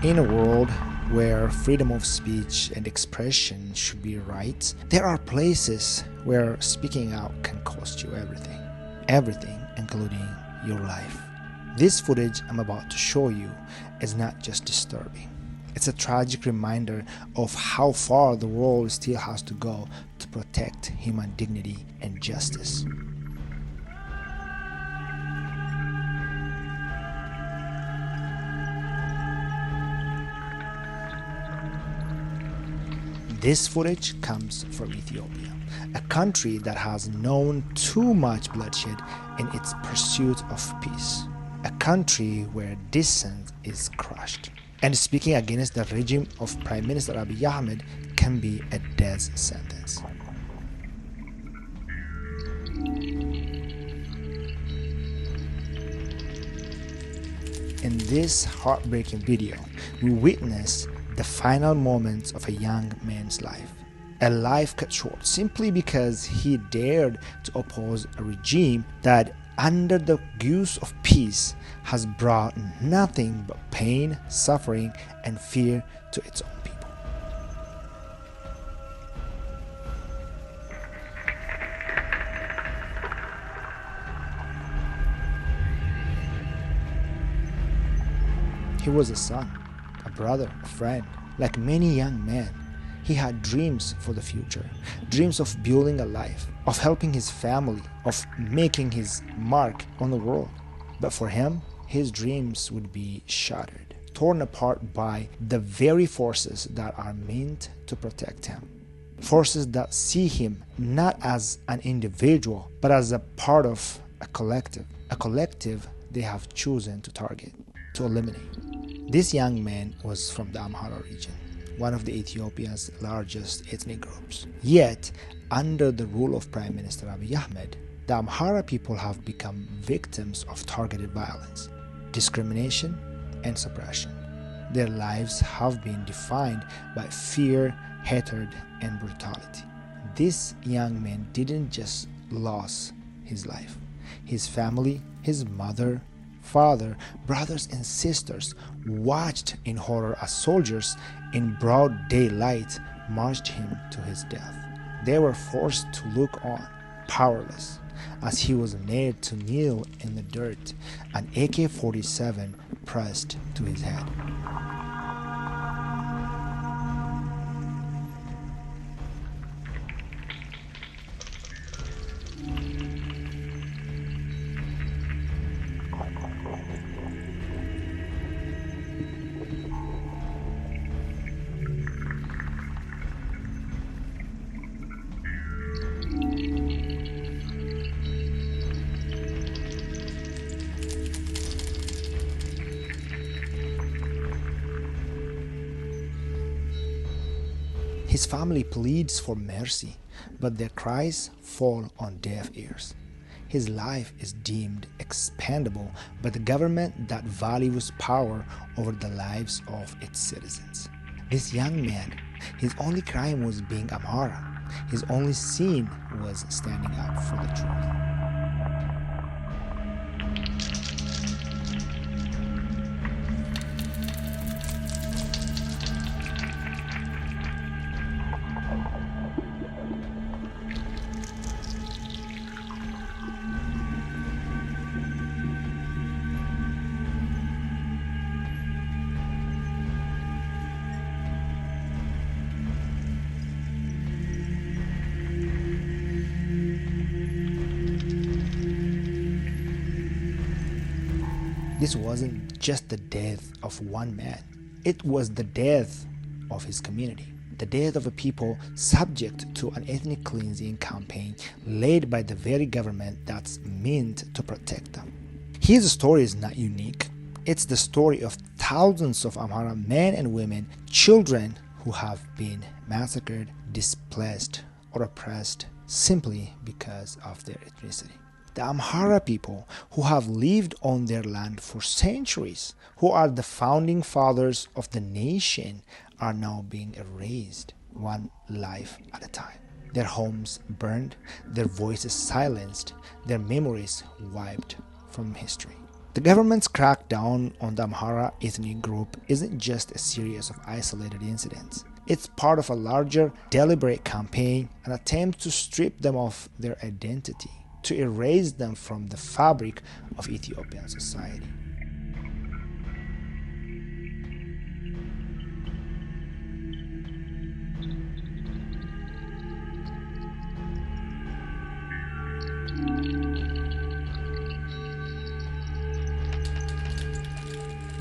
In a world where freedom of speech and expression should be rights, there are places where speaking out can cost you everything. Everything, including your life. This footage I'm about to show you is not just disturbing. It's a tragic reminder of how far the world still has to go to protect human dignity and justice. This footage comes from Ethiopia, a country that has known too much bloodshed in its pursuit of peace, a country where dissent is crushed. And speaking against the regime of Prime Minister Abiy Ahmed can be a death sentence. In this heartbreaking video, we witness the final moments of a young man's life. A life cut short simply because he dared to oppose a regime that, under the guise of peace, has brought nothing but pain, suffering, and fear to its own people. He was a son, a brother, a friend. Like many young men, he had dreams for the future, dreams of building a life, of helping his family, of making his mark on the world. But for him, his dreams would be shattered, torn apart by the very forces that are meant to protect him. Forces that see him not as an individual, but as a part of a collective they have chosen to target, to eliminate. This young man was from the Amhara region, one of the Ethiopia's largest ethnic groups. Yet, under the rule of Prime Minister Abiy Ahmed, the Amhara people have become victims of targeted violence, discrimination, and suppression. Their lives have been defined by fear, hatred, and brutality. This young man didn't just lose his life. His family, his mother, father, brothers, and sisters watched in horror as soldiers in broad daylight marched him to his death. They were forced to look on, powerless, as he was made to kneel in the dirt, an AK-47 pressed to his head. His family pleads for mercy, but their cries fall on deaf ears. His life is deemed expendable by the government that values power over the lives of its citizens. This young man, his only crime was being Amhara. His only sin was standing up for the truth. This wasn't just the death of one man. It was the death of his community. The death of a people subject to an ethnic cleansing campaign led by the very government that's meant to protect them. His story is not unique. It's the story of thousands of Amhara men and women, children who have been massacred, displaced, or oppressed simply because of their ethnicity. The Amhara people, who have lived on their land for centuries, who are the founding fathers of the nation, are now being erased one life at a time. Their homes burned, their voices silenced, their memories wiped from history. The government's crackdown on the Amhara ethnic group isn't just a series of isolated incidents. It's part of a larger, deliberate campaign, an attempt to strip them of their identity, to erase them from the fabric of Ethiopian society.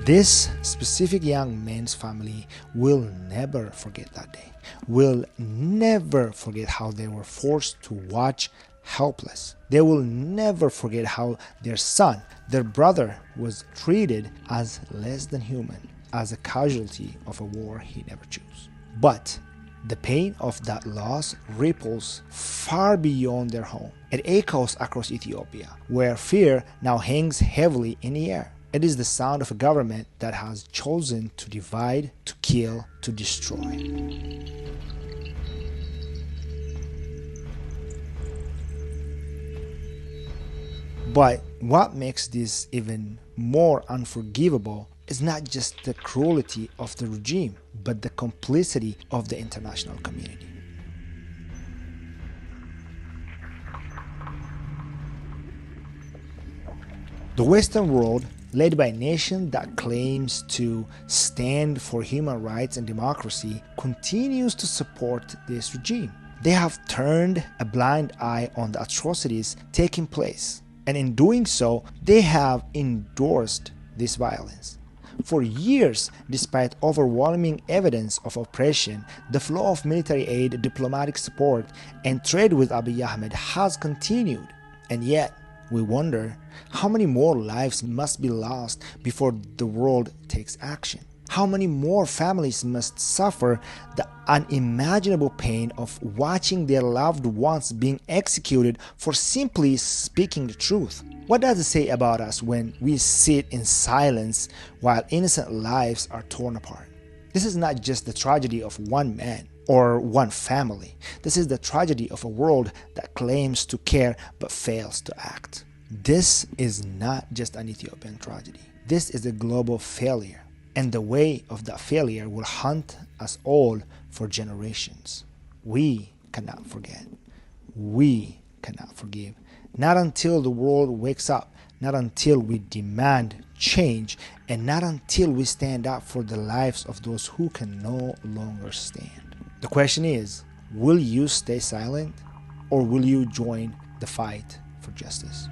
This specific young man's family will never forget that day, will never forget how they were forced to watch helpless. They will never forget how their son, their brother, was treated as less than human, as a casualty of a war he never chose. But the pain of that loss ripples far beyond their home. It echoes across Ethiopia, where fear now hangs heavily in the air. It is the sound of a government that has chosen to divide, to kill, to destroy. But what makes this even more unforgivable is not just the cruelty of the regime, but the complicity of the international community. The Western world, led by a nation that claims to stand for human rights and democracy, continues to support this regime. They have turned a blind eye on the atrocities taking place, and in doing so, they have endorsed this violence. For years, despite overwhelming evidence of oppression, the flow of military aid, diplomatic support, and trade with Abiy Ahmed has continued. And yet, we wonder how many more lives must be lost before the world takes action. How many more families must suffer the unimaginable pain of watching their loved ones being executed for simply speaking the truth? What does it say about us when we sit in silence while innocent lives are torn apart? This is not just the tragedy of one man or one family. This is the tragedy of a world that claims to care but fails to act. This is not just an Ethiopian tragedy. This is a global failure, and the way of that failure will haunt us all for generations. We cannot forget. We cannot forgive. Not until the world wakes up, not until we demand change, and not until we stand up for the lives of those who can no longer stand. The question is, will you stay silent, or will you join the fight for justice?